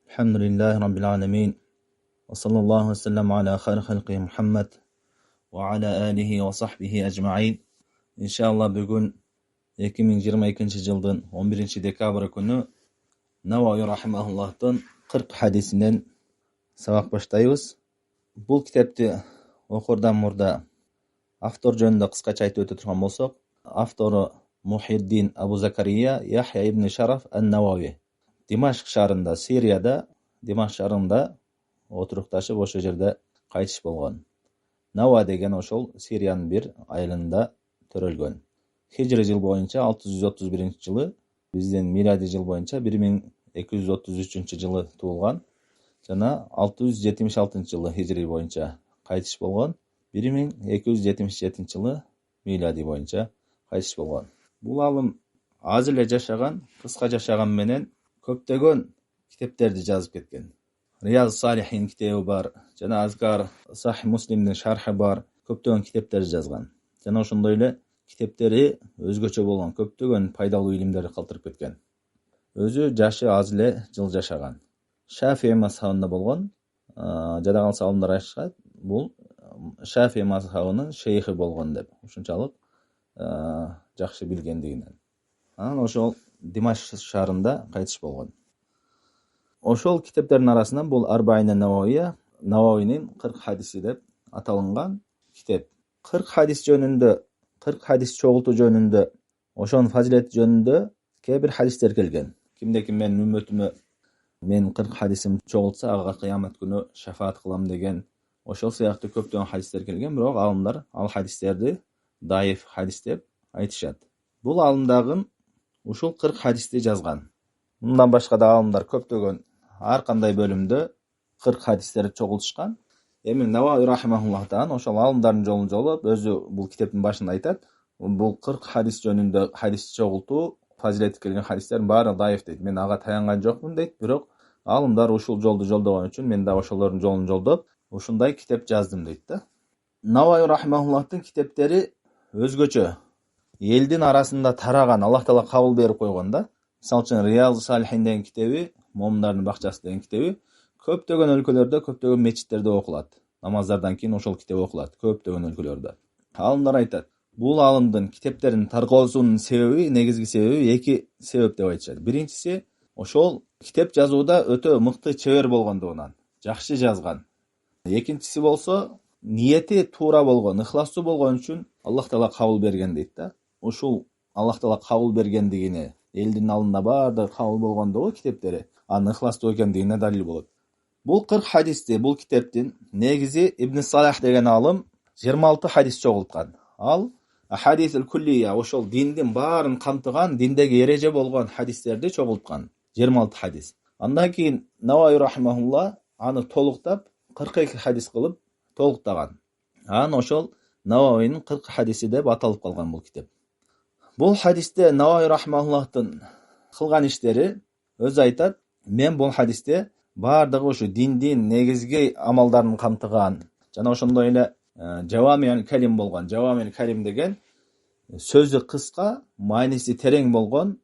Elhamdülillahi Rabbil alemin. Ve sallallahu ve sellem ala hayr halqi Muhammed ve ala alihi ve sahbihi ecma'in. İnşallah bugün 2022 жылдың 11 dekabr günü Navawi rahimahullah'tan 40 hadisinden sabak başlayız. Bu kitapты okurdan murda avtor жөнүндө kıskaça aytып ötө turgan bolsok, avtoru Muhyiddin Abu Zakariya Yahya ibn Sharaf an-Navawi. Dimashq şahrında, Siriyada, Dimashq şahrında oturuкташып ошо жерде кайтыш болгон. Нава деген ошол Сириянын бир айылында төрөлгөн. Хижри жыл боюнча 631-жылы, биздин милади жыл боюнча 1233-жылы туулган жана 676-жылы хижри боюнча кайтыш болгон. 1277-жылы милади боюнча кайтыш болгон. Бул алым аз эле жашаган, кыска жашаган менен көптөгөн китептерди жазып кеткен. Riyaz Salihin kitabi бар, жана Azkar Sahih Muslim'дин шархы бар, көптөгөн китептер жазган. Жана ошондой эле китептери өзгөчө болгон, көптөгөн пайдалуу илимдерди калтырып кеткен. Өзү жашы аз эле жыл жашаган. Шафии мазхабында болгон, жада калса алымдар айтышат, бул Шафии мазхабынын шейхи болгон деп, ушунчалык жакшы билгендигинен. Анан ошол Димашq шаарында кайтыш болгон. Ошол китептердин арасынан бул Арбаина Нававия, Нававинин 40 хадиси деп аталынган китеп. 40 хадис жөнүндө, 40 хадис чогултуу жөнүндө, ошонун фазилети жөнүндө кээ бир хадистер келген. Кимде-ким менин үммөтүмө мен 40 хадисим чогултса, ага кыямат күнү шафаат кылам деген, ошол сыяктуу көптөгөн хадистер келген, бирок алымдар ал хадистерди даиф хадис деп айтышат. Бул алымдагы ушул 40 хадисти жазган. Мындан башка да алымдар көптөгөн ар кандай бөлүмдө 40 хадистерди чогултушкан. Эми Навави рахимахуллахтан ошол алымдардын жолун жолоп, өзү бул китептин башында айтат, бул 40 хадис жөнүндө хадис чогултуу, фазилети келген хадистердин баары даиф дейт. Мен ага таянган жокмун дейт, бирок алымдар ушул жолду жолдогон үчүн мен да ошолордун жолун жолдоп, ушундай китеп жаздым дейт да. Навави рахимахуллахтын китептери өзгөчө, элдин арасында тараган, Аллах Таала кабыл берип койгон да. Мисалы үчүн Riyaz Salihin деген китеби, момундардын бакчасы деген китеби көптөгөн өлкөлөрдө, көптөгөн мечиттерде окулат. Намаздардан кийин ошол китеп окулат көптөгөн өлкөлөрдө. Алымдар айтат, бул алымдын китептерин таркоосунун себеби, негизги себеби эки себеп деп айтышат. Биринчиси, ошол китеп жазууда өтө мыкты чебер болгондугунан, жакшы жазган. Экинчиси болсо, ниети туура болгон, ыхластуу болгон үчүн Аллах Таала кабыл берген дейт да. Ушул Аллах Таала кабыл бергендигине, элдин алдында баардыгы кабыл болгондугу китептери, анын ыхластуу экендигине далил болот. Бул 40 хадисти, бул китептин негизи Ибн Салах деген алым 26 хадис чогулткан. Ал ахадисул куллия, ошол диндин баарын камтыган, диндеги эреже болгон хадистерди чогулткан. 26 хадис. Андан кийин Навави рахимахулла аны толуктап 42 хадис кылып толуктаган. Анан ошол Нававинин 40 хадиси деп аталып калган бул китеп. Бул хадисте Навави рахимахуллахтын кылган иштери, өзү айтат, мен бул хадисте баардыгы ушу диндин негизги амалдарын камтыган, жана ошондой эле Жавамиул Калим болгон. Жавамиул Калим деген сөзү кыска, мааниси терең болгон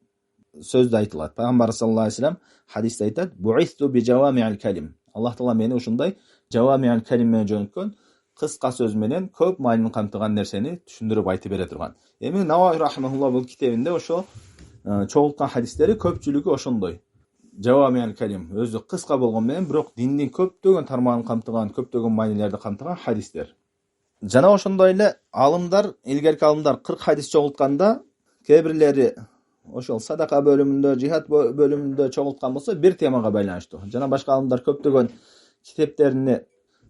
сөздү айтылат. Пайгамбар саллаллаху алейхи вассалам хадисте айтат, буисту би Жавамиул Калим. Аллах Таала мени ушундай Жавамиул Калим менен жөнөткөн, кыска сөз менен көп маанини камтыган нерсени түшүндүрүп айтып бере турган. Эми Навави рахимахулла бул китебинде ошо чогулткан хадистери көпчүлүгү ошондой. Жавамиул Калим өзү кыска болгон менен, бирок диндин көптөгөн тармагын камтыган, көптөгөн маанилерди камтыган хадистер. Жана ошондой эле алымдар, илгерки алымдар 40 хадис чогултканда, кээ бирлери ошол садака бөлүмүндө, жихад бөлүмүндө чогулткан болсо, бир темага байланыштуу. Жана башка алымдар көптөгөн китептерини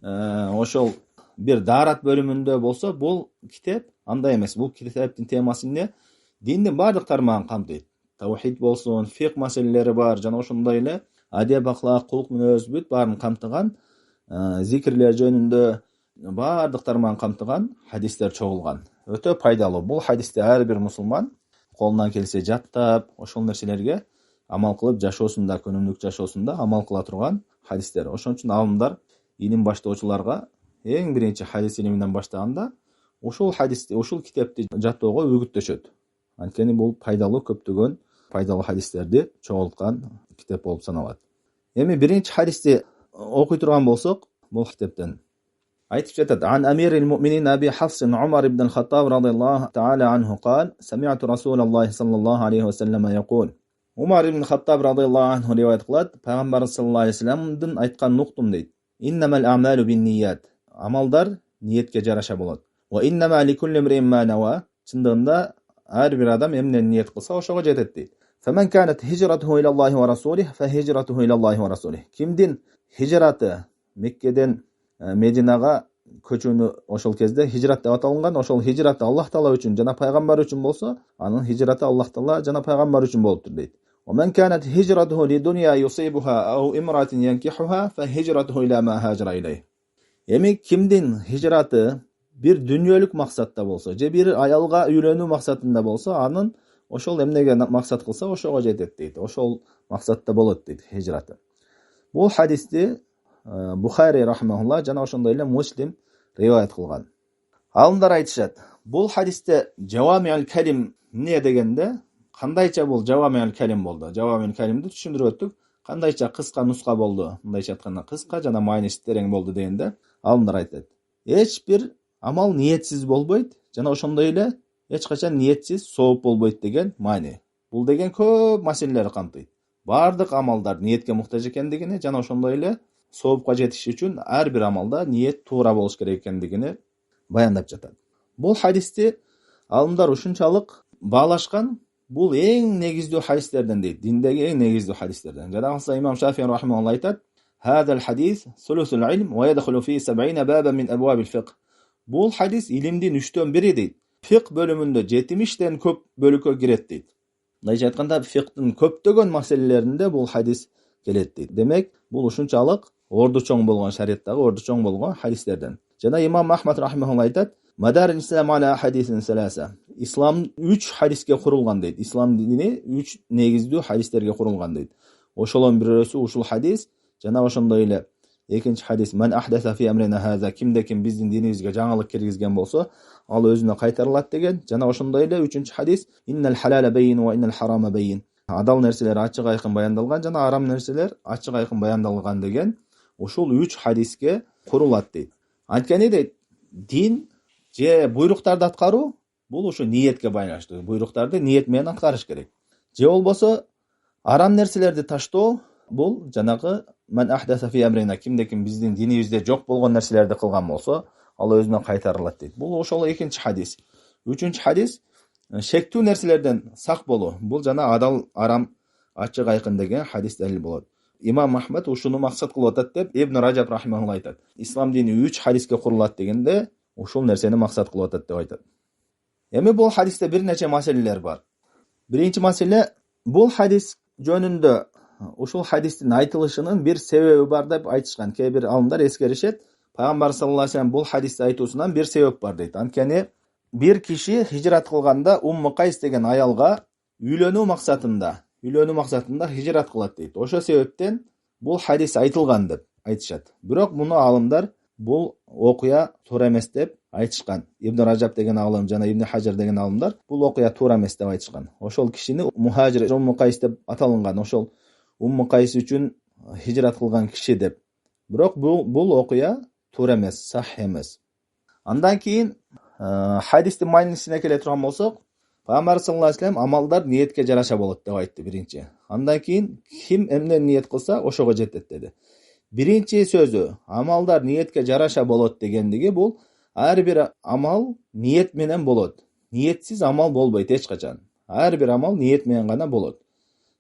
ошол бир даарат бөлүмүндө болсо, бул китеп андай эмес. Бул китептин темасы эмне? Диндин баардык тармагын камтыйт. Таухид болсун, фикх маселелери бар, жана ошондой эле адеп, ахлак, кулк мүнөз бүт баарын камтыган, зикирлер жөнүндө баардык тармагын камтыган хадистер чогулган. Өтө пайдалуу. Бул хадисти ар бир мусулман колунан келсе жаттап, ошол нерселерге амал кылып жашоосунда, күнүмдүк жашоосунда амал кыла турган хадистер. Ошон үчүн алымдар илим баштоочуларга эң биринчи хадис илиминен баштаганда ушул хадисти, ушул китепти жаттоого үгүттөшөт. Анткени бул пайдалуу, көптөгөн пайдалуу хадистерди чогулткан китеп болуп саналат. Эми биринчи хадисти окуй турган болсок, бул китептен айтып жатат: Ан амирил муъминин Аби Хафс Умар ибн Хаттаб радияллаху та'ala анху قال سمعت رسول الله صلى الله عليه وسلم يقول. Умар ибн Хаттаб радияллаху анху риваят кылат, пайгамбарыбыз саллаллаху алейхи вассаламдын айтканын уктум дейт. Иннамал а'малу бинният. Амалдар ниетке жараша болот. Ва иннама ликулли имриин ма нава. Чындыгында ар бир адам эмне ниет кылса ошого жетет дейт. Фаман канат хижратуху илаллахи ва расулих фа хижратуху илаллахи ва расулих. Кимдин хижраты Меккеден Мединага көчүүнү ошол кезде хижрат деп аталган, ошол хижраты Аллах Таала үчүн жана пайгамбар үчүн болсо, анын хижраты Аллах Таала жана пайгамбар үчүн болуптур дейт. ومن كانت هجرته لدنيا يصيبها أو امرأة ينكحها فهجرته إلى ما هاجر إليه. Эми кимдин хижраты бир дүнйөлүк максатта болсо, же бир аялга үйлөнүү максатында болсо, анын ошол эмнеге максат кылса ошого жетет дейт. Ошол максатта болот дейт хижраты. Бул хадисти Бухари рахмаулла жана ошондой эле Муслим риваят кылган. Алымдар айтышат, бул хадисте жавамиул калим эмне дегенде, кандайча бул жавамиул калим болду? Жавамиул калимди түшүндүрүп өттүк. Кандайча кыска нуска болду? Мындайча айтканда кыска жана мааниси терең болду дегенде, алымдар айтат. Эч бир амал ниетсиз болбойт жана ошондой эле эч качан ниетсиз сооп болбойт деген маани. Бул деген көп маселелерди камтыйт. Бардык амалдар ниетке муктаж экендигини жана ошондой эле соопка жетиш үчүн ар бир амалда ниет туура болуш керек экендигини баяндап жатат. Бул хадисти алымдар ушунчалык баалашкан, бул эң негиздүү хадистерден дейт, диндеги эң негиздүү хадистерден. Жана калса имам Шафии рахмаулла айтат: "Хадал хадис сулусул илм ва ядхулу фи 70 баба мин абвабил фиqh." Бул хадис илимдин 3төн 1 дейт. Фиqh бөлүмүндө 70тен көп бөлүккө кирет дейт. Мындайча айтканда, фиqhtын көптөгөн маселелеринде бул хадис келет дейт. Демек, бул ушунчалык орду чоң болгон, шариаттагы орду чоң болгон хадистерден. Жана имам Ахмад рахмаулла айтат: "Мадарул ислам ала хадисин саласа." Ислам 3 хадиске курулган дейт. Ислам дини 3 негиздүү хадистерге курулган дейт. Ошолон бирөөсү ушул хадис, жана ошондой эле экинчи хадис: "Ман ахдаса фи амрина хаза." Кимде ким биздин динибизге жаңылык киргизген болсо, ал өзүнө кайтарылат деген. Жана ошондой эле үчүнчү хадис: "Иннал халала байин ва иннал харама байин." Адал нерселер ачык айкын баяндалган жана арам нерселер ачык айкын баяндалган деген ушул 3 хадиске курулат дейт. Анткени дейт, дин же буйруктарды аткаруу бул ушу ниетке байланыштуу. Буйруктарды ниет менен аткарыш керек. Же болбосо арам нерселерди таштоо бул жанагы "Ман ахдаса фи амрина", кимде ким биздин динибизде жок болгон нерселерди кылган болсо, ал өзүнө кайтарылат дейт. Бул ошол экинчи хадис. Үчүнчү хадис шектүү нерселерден сак болуу. Бул жана адал арам ачык айкын деген хадис далил болот. Имам Ахмад ушуну максат кылып атат деп Ибн Раджаб рахмаулла айтат. Ислам дини 3 хадиске курулат дегенде ушул нерсени максат кылып атат деп айтат. Эми бул хадисте бир нече маселелер бар. Биринчи маселе, бул хадис жөнүндө ушул хадистин айтылышынын бир себеби бар деп айтышкан. Кээ бир алымдар эскеришет, пайгамбар саллаллаху алейхи вассалам бул хадисти айтуусунан бир себеп бар дейт. Анткени бир киши хижрат кылганда Кайс деген аялга үйлөнүү максатында хижрат кылат дейт. Ошо себептен бул хадис айтылган деп айтышат. Бирок муну алымдар бул окуя туура эмес деп айтышкан. Ибн Раджаб деген алым жана Ибн Хажар деген алымдар бул окуя туура эмес деп айтышкан. Ошол кишини мухажир Кайс деп аталынган. Ошол Кайс үчүн хижрат кылган киши деп. Бирок бул окуя туура эмес, сах эмес. Андан кийин хадистин маанисине келе турган болсок, Пайгамбар саллаллаху алейхи вассалам амалдар ниетке жараша болот деп айтты биринчи. Андан кийин ким эмне ниет кылса ошого жетет деди. Биринчи сөзү амалдар ниетке жараша болот дегендиги бул ар бир амал ниет менен болот. Ниетсиз амал болбойт эч качан. Ар бир амал ниет менен гана болот.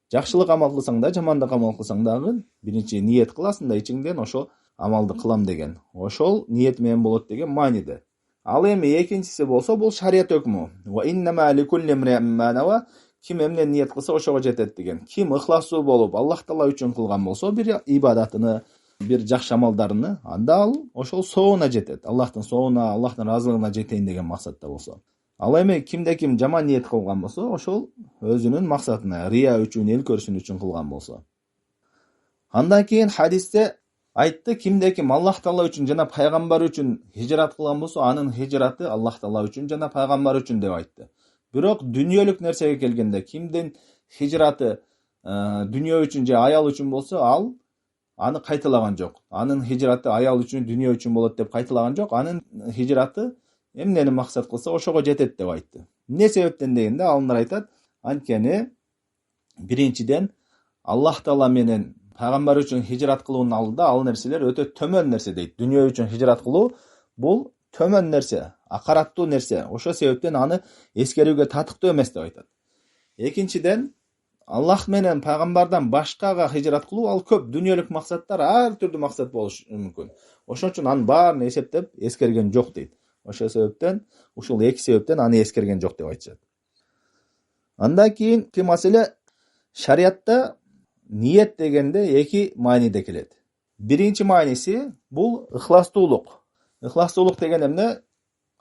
Жакшылык амал кылсаң да, жамандык амал кылсаң дагы биринчи ниет кыласың да ичиңден ошо амалды кылам деген. Ошол ниет менен болот деген мааниде. Ал эми экинчиси болсо бул шарият өкмү. Ва иннама ликулли имриин ма нава, ким эмне ниет кылса ошого жетет деген. Ким ыхласуу болуп Аллах Таала үчүн кылган болсо бир ибадатыны, бир жакшы амалдарыны, анда ал ошол соонуна жетет. Аллахтын соонуна, Аллахтын разылыгына жетейин деген максатта болсо. Ал эми кимде ким жаман ниет кылган болсо, ошол өзүнүн максатына, рия үчүн, эл көрсүн үчүн кылган болсо. Андан кийин хадисте айтты, кимде ким Аллах Таала үчүн жана пайгамбар үчүн хижрат кылган болсо, анын хижраты Аллах Таала үчүн жана пайгамбар үчүн деп айтты. Бирок дүнйөлүк нерсеге келгенде, кимдин хижраты дүньө үчүн же аял үчүн болсо, ал аны кайталаган жок. Анын хижраты аял үчүн, дүйнө үчүн болот деп кайталаган жок. Анын хижраты эмнени максат кылса ошого жетет деп айтты. Эмне себептен дегенде алымдар айтат, анткени биринчиден Аллах Таала менен пайгамбар үчүн хижрат кылуунун алдында ал нерселер өтө төмөн нерсе дейт. Дүйнө үчүн хижрат кылуу бул төмөн нерсе, акараттуу нерсе. Ошол себептен аны эскерүүгө татыктуу эмес деп айтат. Экинчиден Аллах менен пайгамбардан башкага хижрат кылуу ал көп дүйнөлүк максаттар, ар түрдүү максат болушу мүмкүн. Ошон үчүн анын баарын эсептеп эскерген жок дейт. Ошол себептен, ушул эки себептен аны эскерген жок деп айтышат. Андан кийин маселе шариатта ниет дегенде эки мааниде келет. Биринчи мааниси бул ыхластуулук. Ыхластуулук деген эмне?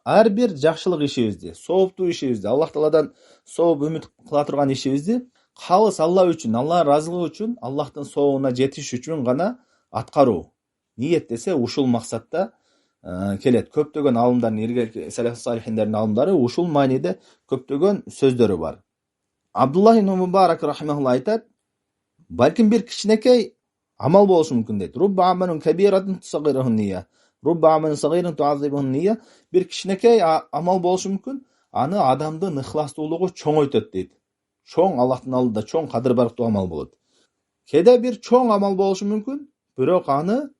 Ар бир жакшылык ишибизди, сооптуу ишибизди, Аллах Тааладан сооп үмүт кыла турган ишибизди калыс Алла үчүн, Аллах ыраазылыгы үчүн, Аллахтын сообуна жетиш үчүн гана аткаруу. Ниет десе ушул максатта келет. Көптөгөн алымдардын, илгерки салаф салихиндердин алымдары ушул мааниде көптөгөн сөздөрү бар. Абдуллах ибн Мубарак рахимахулла айтат, балким бир кичинекей амал болушу мүмкүн дейт. Рубба амалун кабиратун тусагирухун ния. Рубба амалун сагирун туазибухун ния. Бир кичинекей амал болушу мүмкүн, аны адамдын ыхластуулугу чоңойтот дейт. Чоң Аллахтын алдында чоң кадыр барктуу амал болот. Кеде бир чоң амал болушу мүмкүн, бирок аны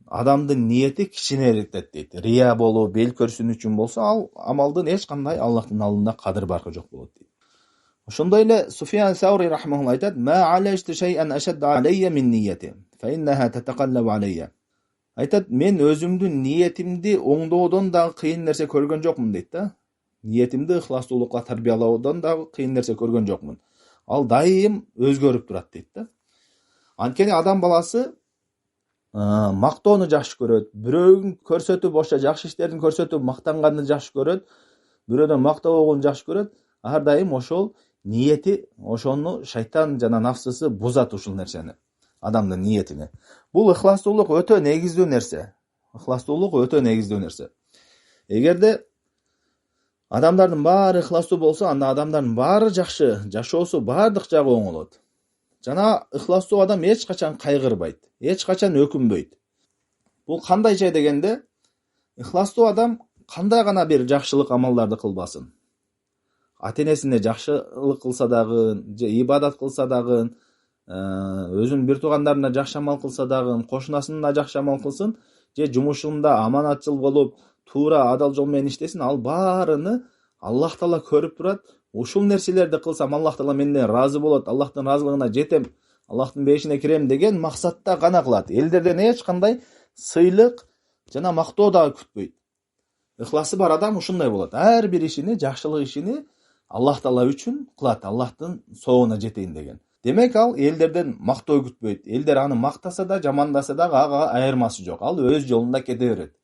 адамдын ниети кичинерээк дейт. Рия болуу, бел көрсүн үчүн болсо, ал амалдын эч кандай Аллахтын алдында кадыр баркы жок болот дейт. Ошондой эле Суфиян Саури рахимахулла айтат: "Ма алайшту шай'ан ашадда алайя мин нияти, фа иннаха татакаллабу алайя." Айтат, мен өзүмдүн ниетимди оңдоодон дагы кыйын нерсе көргөн жокмун дейт да. Ниетимди ыхластуулукка тарбиялоодон дагы кыйын нерсе көргөн жокмун. Ал дайым өзгөрүп турат дейт да. Анткени адам баласы мактоону жакшы көрөт, бирөөгүн көрсөтүп, ошо жакшы иштерин көрсөтүп мактанганды жакшы көрөт, бирөөдөн мактабоону жакшы көрөт. Ар дайым ошол ниети, ошону шайтан жана нафсысы бузат ушул нерсени, адамдын ниетини. Бул ыхластуулук өтө негиздүү нерсе. Ыхластуулук өтө негиздүү нерсе. Эгерде адамдардын баары ыхластуу болсо, анда адамдардын баары жакшы жашоосу, баардык жагы оңолот. Жана ыхластуу адам эч качан кайгырбайт, эч качан өкүнбөйт. Бул кандайча дегенде, ыхластуу адам кандай гана бир жакшылык амалдарды кылбасын. Ата-энесине жакшылык кылса дагы, же ибадат кылса дагы, өзүнүн бир туугандарына жакшы амал кылса дагы, кошунасына жакшы амал кылсын, же жумушунда аманатчыл болуп, туура адал жол менен иштесин, ал баарыны Аллах Таала көрүп турат. Ушул нерселерди кылсам Аллах Таала менден ыраазы болот, Аллахтын ыраазылыгына жетем, Аллахтын бейишине кирем деген максатта гана кылат. Элдерден эч кандай сыйлык жана мактоо дагы күтпөйт. Ыхласы бар адам ушундай болот. Ар бир ишини, жакшылык ишини Аллах Таала үчүн кылат, Аллахтын сообуна жетейин деген. Демек ал элдерден мактоо күтпөйт. Элдер аны мактаса да, жамандаса да ага айырмасы жок. Ал өз жолунда кете берет.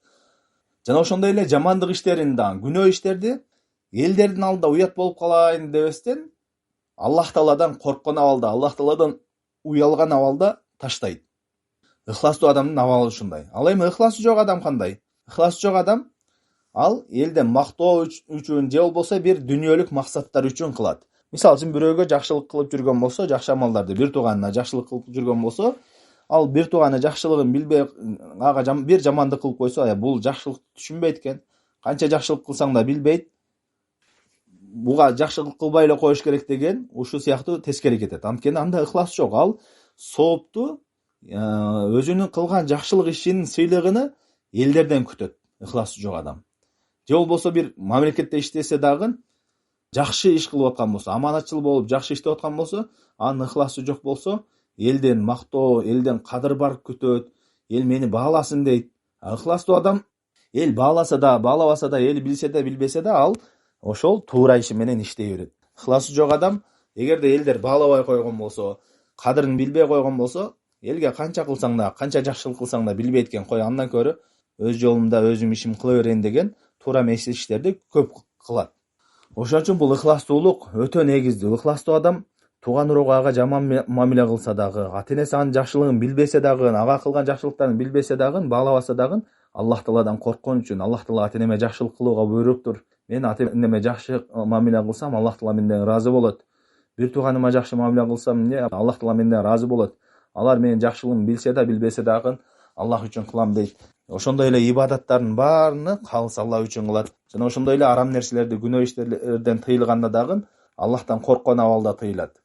Жана ошондой эле жамандык иштерин да, күнөө иштерди элдердин алдында уят болуп калайын дебестен, Аллах Тааладан корккон абалда, Аллах Тааладан уялган абалда таштайт. Ыхластуу адамдын абалы ушундай. Ал эми ыхласы жок адам кандай? Ыхласы жок адам ал элден мактоо үчүн же болбосо бир дүйнөлүк максаттар үчүн кылат. Мисалы үчүн бирөөгө жакшылык кылып жүргөн болсо, жакшы амалдарды, бир тууганына жакшылык кылып жүргөн болсо, ал бир тууганы жакшылыгын билбей ага бир жамандык кылып койсо, бул жакшылыкты түшүнбөйт экен. Канча жакшылык кылсаң да билбейт. Буга жакшылык кылбай эле коюш керек деген ушул сыяктуу тескери кетет. Анткени анда ыхлас жок. Ал соопту өзүнүн кылган жакшылык ишинин сыйлыгын элдерден күтөт. Ыхласы жок адам. Же болбосо бир мамлекетте иштесе дагы жакшы иш кылып аткан болсо, аманатчыл болуп жакшы иштеп аткан болсо, анын ыхласы жок болсо, элден мактоо, элден кадыр барк күтөт, эл мени бааласын дейт. Ыхластуу адам эл бааласа да, баалабаса да, эл билсе да, билбесе да, ал ошол туура иши менен иштей берет. Ыхласы жок адам эгерде элдер баалабай койгон болсо, кадырын билбей койгон болсо, элге канча кылсаң да, канча жакшылык кылсаң да билбейт экен, кой андан көрө өз жолумда өзүм ишим кыла берейин деген туура эмес иштерди көп кылат. Ошон үчүн бул ыхластуулук өтө негиздүү. Ыхластуу адам тууган урууга ага жаман мамиле кылса дагы, ата-энеси анын жакшылыгын билбесе дагы, ага кылган жакшылыктарын билбесе дагы, баалабаса дагы, Аллах Тааладан корккон үчүн, Аллах Таала ата-энеме жакшылык кылууга буйруктур. Мен ата-энеме жакшы мамиле кылсам, Аллах Таала менден ыраазы болот. Бир тууганыма жакшы мамиле кылсам, Аллах Таала менден ыраазы болот. алар менин жакшылыгымды билсе да билбесе дагы Аллах үчүн кылам дейт. Ошондой эле ибадаттардын баарыны калыс Аллах үчүн кылат. Жана ошондой эле арам нерселерди, күнөө иштерден тыйылганда дагы Аллахтан корккон абалда тыйылат.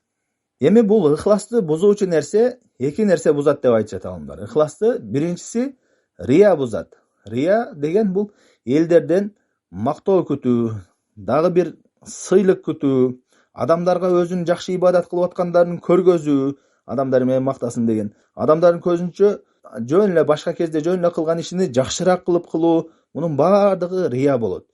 Эми бул ыхласты бузуучу нерсе эки нерсе бузат деп айтышат аалымдар. Ыхласты биринчиси рия бузат. Рия деген бул элдерден мактоо күтүү, дагы бир сыйлык күтүү, адамдарга өзүнүн жакшы ибадат кылып аткандарын көргөзүү, адамдар менен мактасын деген. Адамдардын көзүнчө жөн эле башка кезде жөн эле кылган ишини жакшыраак кылып кылуу, мунун баардыгы рия болот.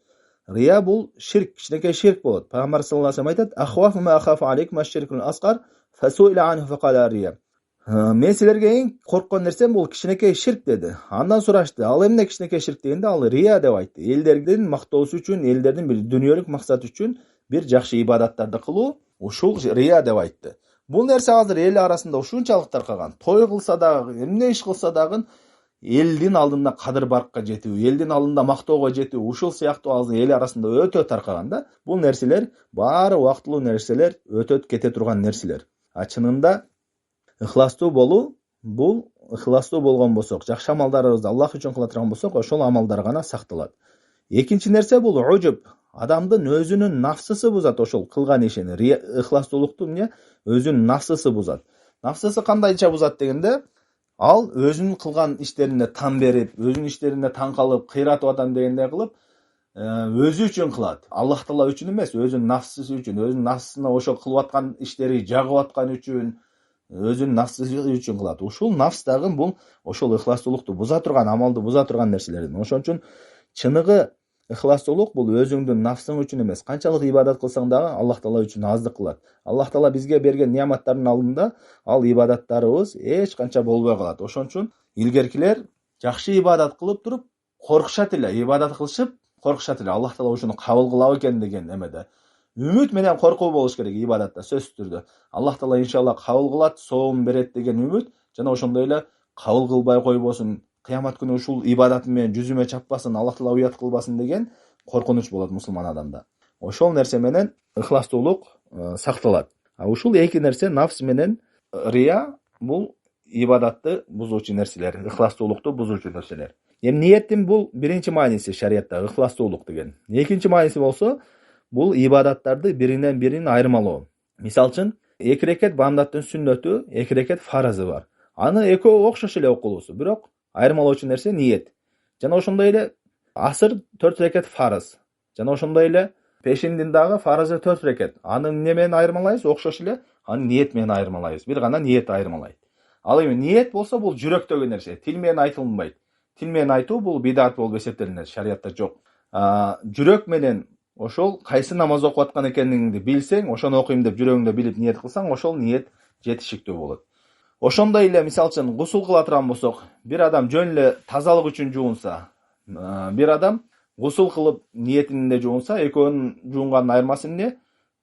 Рия бул ширк, кичинекей ширк болот. Пайгамбар саллаллаху алейхи вассалам айтат: "Ахвафу ма ахафу алейкум аш-ширкул асгар, фасуила анху факала рия." Мен силерге эң корккон нерсем бул кичинекей ширк деди. Андан сурашты: "Ал эмне кичинекей ширк?" дегенде ал рия деп айтты. Элдердин мактоосу үчүн, элдердин бир дүйнөлүк максат үчүн бир жакшы ибадаттарды кылуу, ушул рия деп айтты. Бул нерсе азыр эл арасында ушунчалык таркаган. Той кылса дагы, эмне иш кылса дагы элдин алдында кадыр баркка жетүү, элдин алдында мактоого жетүү, ушул сыяктуу азыр эл арасында өтө таркаган да. Бул нерселер баары убактылуу нерселер, өтөт кете турган нерселер. Чынында ыхластуу болуу, бул ыхластуу болгон болсок, жакшы амалдарыбызды Аллах үчүн кыла турган болсок, ошол амалдар гана сакталат. Экинчи нерсе бул уджуб. Адамдын өзүнүн нафсысы бузат ошол кылган ишини. Ыхластуулукту өзүнүн нафсысы бузат. Нафсысы кандайча бузат дегенде, ал өзүнүн кылган иштерине тан берип, өзүнүн иштерине таң калып, кыйратып атам дегендей кылып, өзү үчүн кылат. Аллах Таала үчүн эмес, өзүнүн нафсысы үчүн, өзүнүн нафсысына ошол кылып аткан иштери жагып аткан үчүн, өзүнүн нафсысы үчүн кылат. Ушул нафс дагы бул ошол ыхластуулукту буза турган, амалды буза турган нерселерден. Ошон үчүн чыныгы ыхластуулук бул өзүңдүн нафсың үчүн эмес. Канчалык ибадат кылсаң дагы Аллах Таала үчүн аздык кылат. Аллах Таала бизге берген неаматтардын алдында ал ибадаттарыбыз эч канча болбой калат. Ошон үчүн илгеркилер жакшы ибадат кылып туруп коркушат эле, ибадат кылышып коркушат эле. Аллах Таала ушуну кабыл кылабы экен деген эмеде. Үмүт менен коркуу болуш керек ибадатта, сөзсүз түрдө. Аллах Таала иншалла кабыл кылат, соом берет деген үмүт, жана ошондой эле кабыл кылбай койбосун, кыямат күнү ушул ибадатым менен жүзүмө чаппасын, Аллах Таала уят кылбасын деген коркунуч болот мусулман адамда. Ошол нерсе менен ыхластуулук сакталат. Ушул эки нерсе, нафс менен рия, бул ибадатты бузуучу нерселер, ыхластуулукту бузуучу нерселер. Эми ниеттин бул биринчи мааниси шариятта, ыхластуулук деген. Экинчи мааниси болсо, бул ибадаттарды биринен бирин айырмалоо. Мисалы үчүн, 2 рекет бамдаттын сүннөтү, 2 рекет фаразы бар. Аны экөө окшош эле окулуусу, бирок айырмалоочу нерсе ниет. Жана ошондой эле асыр 4 рекет фарыз. Жана ошондой эле пешиндин дагы фаразы 4 рекет. Аны эмне менен айырмалайбыз? Окшош эле аны ниет менен айырмалайбыз. Бир гана ниет айырмалайт. Ал эми ниет болсо бул жүрөктөгү нерсе, тил менен айтылбайт. Тил менен айтуу бул бидат болуп эсептелинет, шариятта жок. Жүрөк менен ошол кайсы намаз окуп аткан экендигиңди билсең, ошону окуйм деп жүрөгүңдө билип ниет кылсаң, ошол ниет жетишиктүү болот. Ошондой эле мисалы үчүн гусул кыла турган болсок, бир адам жөн эле тазалык үчүн жуунса, бир адам гусул кылып ниетинде жуунса, экөөнүн жуунганын айырмасы эмне?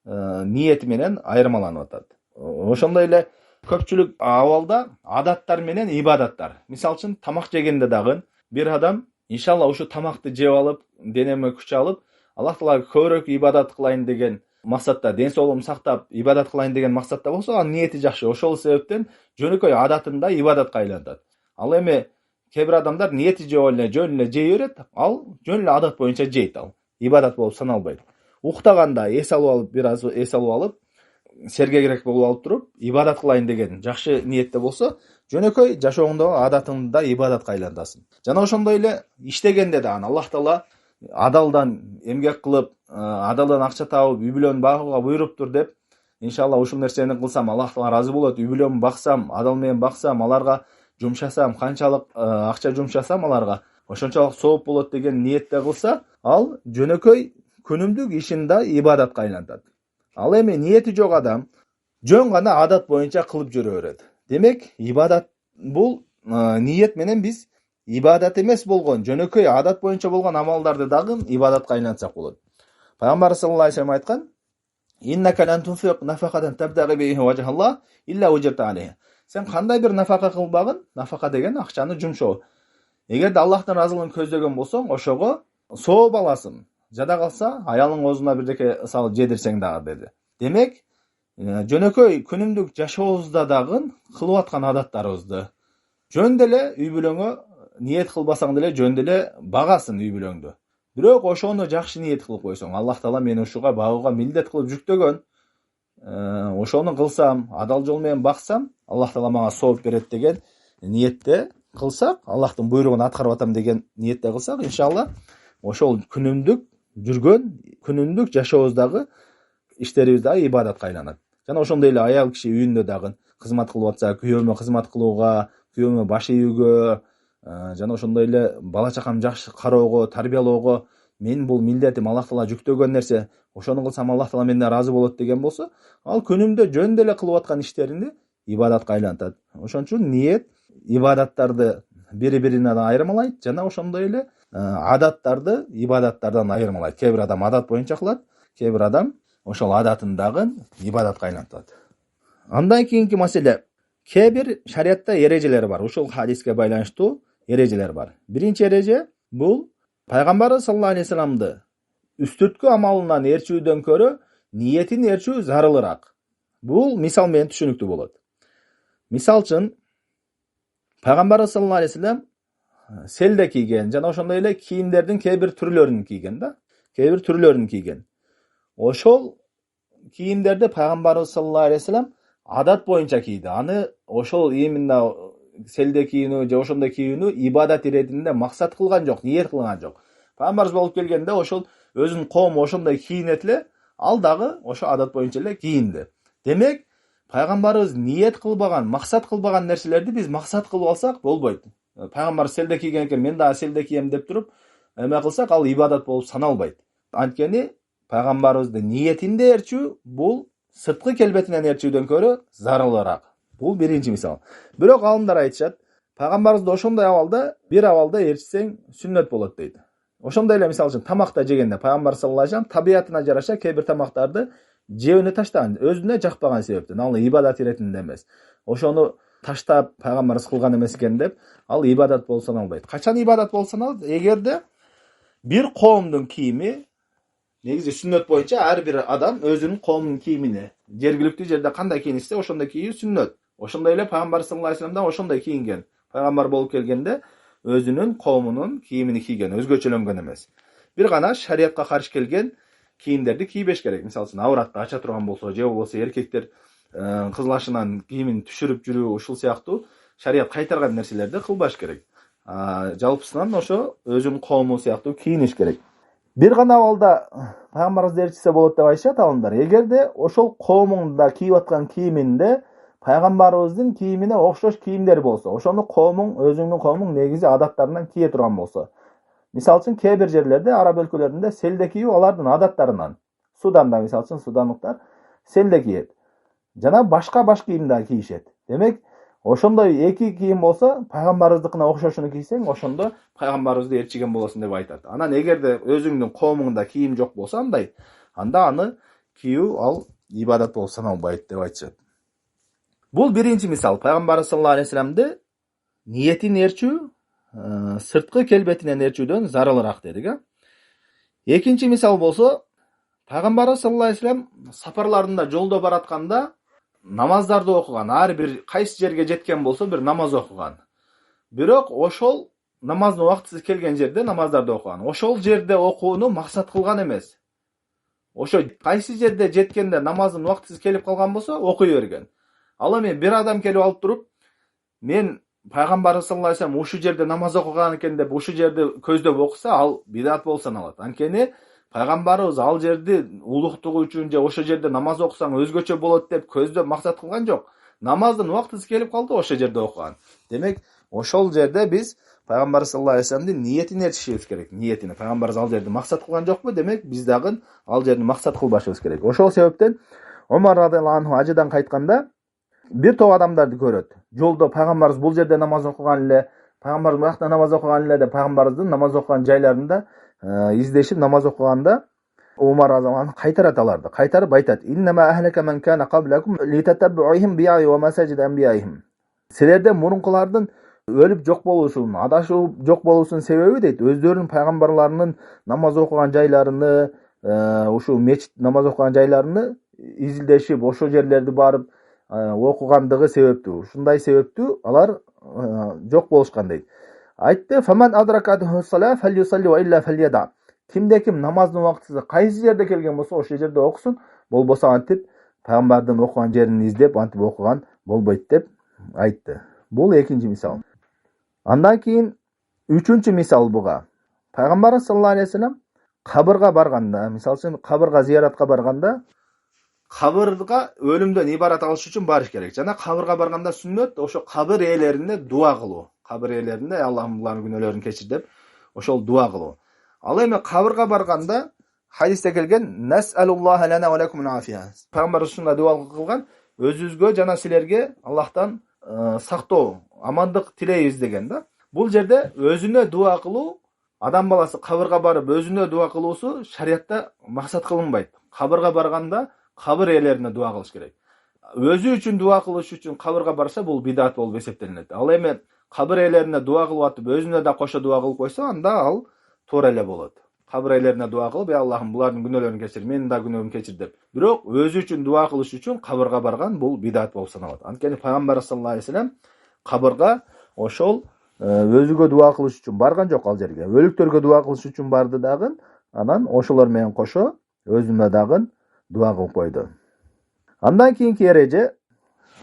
Ниети менен айырмаланып атат. Ошондой эле көпчүлүк абалда адаттар менен ибадаттар. Мисалы үчүн тамак жегенде дагы бир адам иншалла ушу тамакты жеп алып, денеме күч алып, Аллах Таалага көбүрөөк ибадат кылайын деген максатта, ден соолугумду сактап, ибадат кылайын деген максатта болсо, анын ниети жакшы. Ошол себептен жөнөкөй адатында ибадатка айланат. Ал эми кээ бир адамдар ниети жок эле, жөн эле жей берет, ал жөн эле адат боюнча жейт, ал ибадат болуп саналбайт. Уктаганда эс алып алып, бир аз эс алып алып, сергегирээк болуп алып туруп, ибадат кылайын деген жакшы ниетте болсо, жөнөкөй жашооңдогу адатыңда ибадатка айлантасың. Жана ошондой эле иштегенде да Аллах Таала адалдан эмгек кылып, адалдан акча табып, үй бүлөнү багууга буйруптур деп, иншалла ушул нерсени кылсам, Аллах Таала разы болот, үй бүлөмдү баксам, адал менен баксам, аларга жумшасам, канчалык акча жумшасам аларга, ошончолук сооп болот деген ниетте кылса, ал жөнөкөй күнүмдүк ишин да ибадатка айлантат. Ал эми ниети жок адам жөн гана адат боюнча кылып жүрө берет. Демек, ибадат бул ниет менен биз ибадат эмес болгон, жөнөкөй адат боюнча болгон амалдарды дагы ибадатка айлантсак болот. Пайгамбар саллаллаху алейхи вассалам айткан: "Иннака лан тунфиқ нафақатан табтагы биха важхаллах илля уҗирта алейха." Сен кандай бир нафака кылбагын, нафака деген акчаны жумшоо. Эгерде Аллахтын разылыгын көздөгөн болсоң, ошого сооп аласың. Жада калса, аялың оозуна бирдеке салып жедирсең дагы деди. Демек, жөнөкөй күнүмдүк жашообузда дагы кылып аткан адаттарыбызды жөн деле үй бүлөңө ниет кылбасаң деле жөн деле багасың үй бүлөңдү. Бирок ошону жакшы ниет кылып койсоң, Аллах Таала мени ушуга багууга милдет кылып жүктөгөн. Ошону кылсам, адал жол менен баксам, Аллах Таала мага сооп берет деген ниетте кылсак, Аллахтын буйругун аткарып атам деген ниетте кылсак, иншалла ошол күнүмдүк жүргөн, күнүмдүк жашообуздагы иштерибиз дагы ибадатка айланат. Жана ошондой эле аял киши үйүндө дагы кызмат кылып атса, күйөөмө кызмат кылууга, күйөөмө баш ийүүгө, жана ошондой эле бала чакам жакшы кароого, тарбиялоого менин бул милдетим, Аллах Таала жүктөгөн нерсе, ошону кылсам Аллах Таала менден разы болот деген болсо, ал күнүмдө жөн деле кылып аткан иштеринди ибадатка айлантат. Ошон үчүн ниет ибадаттарды бири-биринен айырмалайт, жана ошондой эле адаттарды ибадаттардан айырмалайт. Кээ бир адам адат боюнча кылат, кээ бир адам ошол адатын дагы ибадатка айлантат. Андан кийинки маселе, кээ бир шариатта эрежелер бар. Ушул хадиске байланыштуу эрежелер бар. Биринчи эреже бул пайгамбарыбыз саллаллаху алейхи вассаламды үстүрткү амалынан ээрчүүдөн көрө ниетин ээрчүү зарылыраак. Бул мисал менен түшүнүктүү болот. Мисал үчүн пайгамбарыбыз саллаллаху алейхи вассалам селде кийген, жана ошондой эле кийимдердин кээ бир түрлөрүн кийген да. Кээ бир түрлөрүн кийген. Ошол кийимдерди пайгамбарыбыз саллаллаху алейхи вассалам адат боюнча кийди. Аны ошол именно селде кийүүнү же ошондой кийүүнү ибадат иретинде максат кылган жок, ниет кылган жок. Пайгамбарыбыз болуп келгенде ошол өзүнүн коому ошондой кийинет эле, ал дагы ошо адат боюнча эле кийинди. Демек, пайгамбарыбыз ниет кылбаган, максат кылбаган нерселерди биз максат кылып алсак болбойт. Пайгамбар селде кийген экен, мен дагы селде кием деп туруп, эме кылсак ал ибадат болуп саналбайт. Анткени пайгамбарыбыздын ниетинде ээрчүү бул сырткы келбетинен ээрчүүдөн көрө зарылыраак. Бул биринчи мисал. Бирок алымдар айтышат, пайгамбарыбызды ошондой абалда, бир абалда ээрчисең сүннөт болот дейт. Ошондой эле мисал үчүн тамакта жегенде пайгамбар саллаллаху алейхи вассалам табиятына жараша кээ бир тамактарды жебине таштаган, өзүнө жакпаган себептен, ал ибадат иретинде эмес. Ошону таштап пайгамбарыбыз кылган эмес экен деп, ал ибадат болуп саналбайт. Качан ибадат болуп саналат? Эгерде бир коомдун кийими, негизи сүннөт боюнча ар бир адам өзүнүн коомунун кийимине, жергиликтүү жерде кандай кийинсе ошондой кийүү сүннөт. Ошондой эле пайгамбар саллаллаху алейхи вассалам да ошондой кийинген. Пайгамбар болуп келгенде өзүнүн коомунун кийимини кийген, өзгөчөлөнгөн эмес. Бир гана шариатка каршы келген кийимдерди кийбеш керек. Мисалы үчүн авратты ача турган болсо, же болбосо эркектер кызлашынан кийимин түшүрүп жүрүү, ушул сыяктуу шариат кайтарган нерселерди кылбаш керек. Жалпысынан ошо өзүнүн коому сыяктуу кийиниш керек. Бир гана абалда пайгамбарыбыз ээрчисе болот деп айтышат алымдар. Эгерде ошол коомуңда кийип аткан кийиминде пайгамбарыбыздын кийимине окшош кийимдер болсо, ошону коомуң, өзүңдүн коомуң негизи адаттарынан кие турган болсо. Мисалы үчүн кээ бир жерлерде, араб өлкөлөрүндө селде кийүү алардын адаттарынан. Суданда мисалы үчүн суданлыктар селде кийет. Жана башка баш кийим да кийишет. Демек, ошондой эки кийим болсо, пайгамбарыбыздыкына окшошуну кийсең, ошондо пайгамбарыбызды ээрчиген болосуң деп айтат. Анан эгерде өзүңдүн коомуңда кийим жок болсо андай, анда аны кийүү ал ибадат болуп саналбайт деп айтышат. Бул биринчи мисал. Пайгамбар саллаллаху алейхи вассаламды ниетин ээрчүү, сырткы келбетинен ээрчүүдөн зарылыраак дедик. Экинчи мисал болсо, пайгамбар саллаллаху алейхи вассалам сапарларында жолдо баратканда намаздарды окуган, ар бир кайсы жерге жеткен болсо бир намаз окуган. Бирок ошол намаздын убактысы келген жерде намаздарды окуган. Ошол жерде окууну максат кылган эмес. Ошо кайсы жерде жеткенде намаздын убактысы келип калган болсо окуй берген. Ал эми бир адам келип алып туруп, мен пайгамбар саллаллаху алейхи вассалам ушу жерде намаз окуган экен деп ушу жерди көздөп окуса, ал бидат болуп саналат. Анткени пайгамбарыбыз ал жерди улуктугу үчүн же ошо жерде намаз окусаң өзгөчө болот деп көздөп максат кылган жок. Намаздын убактысы келип калды, ошо жерде окуган. Демек, ошол жерде биз пайгамбар саллаллаху алейхи вассаламдын ниетин ээрчишибиз керек. Ниетини пайгамбарыбыз ал жерди максат кылган жокпу? Демек, биз дагы ал жерди максат кылбашыбыз керек. Ошол себептен Омар радыйаллаху анху ажыдан кайтканда бир топ адамдарды көрөт. Жолдо пайгамбарыбыз бул жерде намаз окуган эле, пайгамбарыбыз буякта намаз окуган эле деп пайгамбарыбыздын намаз окуган жайларында издешип намаз окуганда Омар радыйаллаху анху кайтарат аларды. Кайтарып айтат: "Иннама ахлака ман кана qablаkum литатаббуихим би'и ва масаджид анбияихим." Силерде мурункулардын өлүп жок болушунун, адашып жок болушунун себеби дейт, өздөрүнүн пайгамбарларынын намаз окуган жайларыны, ушу мечит намаз окуган жайларыны изилдешип, ошол жерлерди барып окугандыгы себептүү. Ушундай себептүү алар жок болушкан дейт. Айтты: "Фаман адракатху салаа фальюсалли ва илля фальяда." Кимде ким намаздын убактысы кайсы жерде келген болсо, ошол жерде окусун, болбосо антип пайгамбардын окуган жерин издеп, антип окуган болбойт деп айтты. Бул экинчи мисал. Андан кийин үчүнчү мисал буга. Пайгамбар саллаллаху алейхи вассалам кабырга барганда, мисалы үчүн кабырга зияратка барганда, кабырга өлүмдөн ибарат алыш үчүн барыш керек. Жана кабырга барганда сүннөт ошо кабыр ээлерине дуа кылуу. Кабыр ээлерине Аллахым булардын күнөөлөрүн кечир деп ошол дуа кылуу. Ал эми кабырга барганда хадисте келген: "Нас'алуллаха лана ва лакум афия." Пайгамбар ушундай дуа кылган: "Өзүбүзгө жана силерге Аллахтан сактоо, амандык тилейбиз" деген да. Бул жерде өзүнө дуа кылуу, адам баласы кабырга барып өзүнө дуа кылуусу шариятта максат кылынбайт. Кабырга барганда кабыр ээлерине дуа кылыш керек. Өзү үчүн дуа кылыш үчүн кабырга барса, бул бидат болуп эсептелинет. Ал эми кабыр ээлерине дуа кылып атып, өзүнө да кошо дуа кылып койсо, анда ал туура эле болот. Кабыр ээлерине дуа кылып: "Аллахым булардын күнөөлөрүн кечир, менин да күнөөмдү кечир" деп. Бирок өзү үчүн дуа кылыш үчүн кабырга барган бул бидат болуп саналат. Анткени Пайгамбар саллаллаху алейхи вассалам кабырга ошол өзүгө дуа кылыш үчүн барган жок ал жерге. Өлүктөргө дуа кылыш үчүн барды дагы, анан ошолор менен кошо өзүнө дагы дуа кылып койду. Андан кийинки эреже,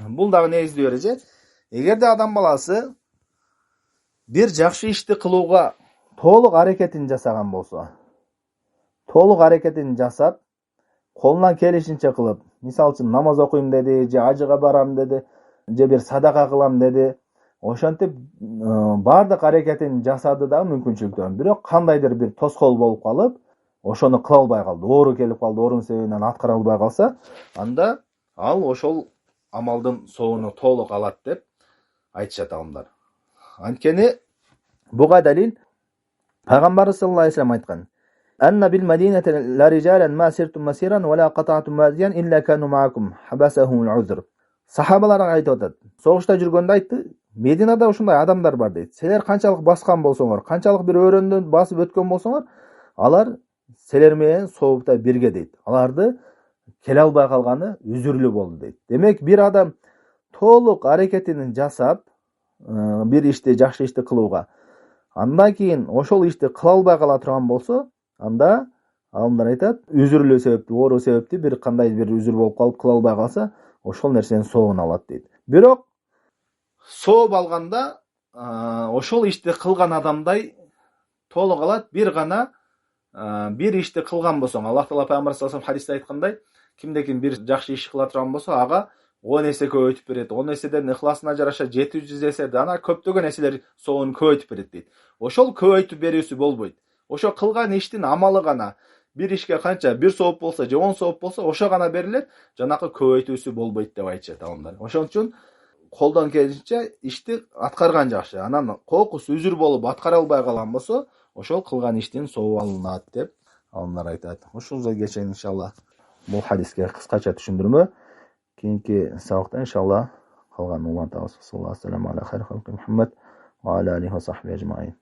бул дагы негиздүү эреже. Эгерде адам баласы бир жакшы ишти кылууга толук аракетин жасаган болсо, толук аракетин жасап, колунан келишинче кылып, мисалы үчүн намаз окуйм деди, же ажыга барам деди, же бир садака кылам деди, ошентип бардык аракетин жасады дагы мүмкүнчүлүктөр. Бирок кандайдыр бир тоскоол болуп калып, ошону кыла албай калды, оору келип калды, оорунун себебинен аткара албай калса, анда ал ошол амалдын соонун толук алат деп айтышат алымдар. Анткени буга далил Пайгамбар саллаллаху алейхи вассалам айткан: "Анна бил Мадинати ла риджалан ма сиртум масиран ва ла кататум вадиян илля кану маакум хабасахумул узр." Сахабаларга айтып атат. Согушта жүргөндө айтты: "Мединада ушундай адамдар бар" дейт. "Силер канчалык баскан болсоңор, канчалык бир өрөөндөн басып өткөн болсоңор, алар силер менен соопта бирге" дейт. Аларды келе албай калганы үзүрлүү болду дейт. Демек бир адам толук аракетин жасап, бир ишти, жакшы ишти кылууга, андан кийин ошол ишти кыла албай кала турган болсо, анда алымдар айтат, үзүрлүү себептүү, оору себептүү бир кандай бир үзүр болуп калып кыла албай калса, ошол нерсенин соогун алат дейт. Бирок сооп алганда ошол ишти кылган адамдай толук алат. Бир гана бир ишти кылган болсоң, Аллах Таала Пайгамбар саллаллаху алейхи вассалам хадисте айткандай, кимде ким бир жакшы иш кыла турган болсо, ага 10 эсе көбөйтүп берет. 10 эседен ыхласына жараша 700 эсе, ана көптөгөн эселер соогун көбөйтүп берет дейт. Ошол көбөйтүп берүүсү болбойт. Ошо кылган иштин амалы гана, бир ишке канча, бир сооп болсо же 10 сооп болсо, ошо гана берилет, жанакы көбөйтүүсү болбойт деп айтышат алымдар. Ошон үчүн колдон келишинче ишти аткарган жакшы. Анан кокус үзүр болуп аткара албай калган болсо, ошол кылган иштин сообу алынат деп алымдар айтат. Ушунга кечен иншалла бул хадиске кыскача түшүндүрмө. Кийинки сабакта иншалла калганын улантабыз. Саллаллаху алейхи ва салlam ала хайр халқи Мухаммад ва ала алейхи ва сахбихи ажмаин.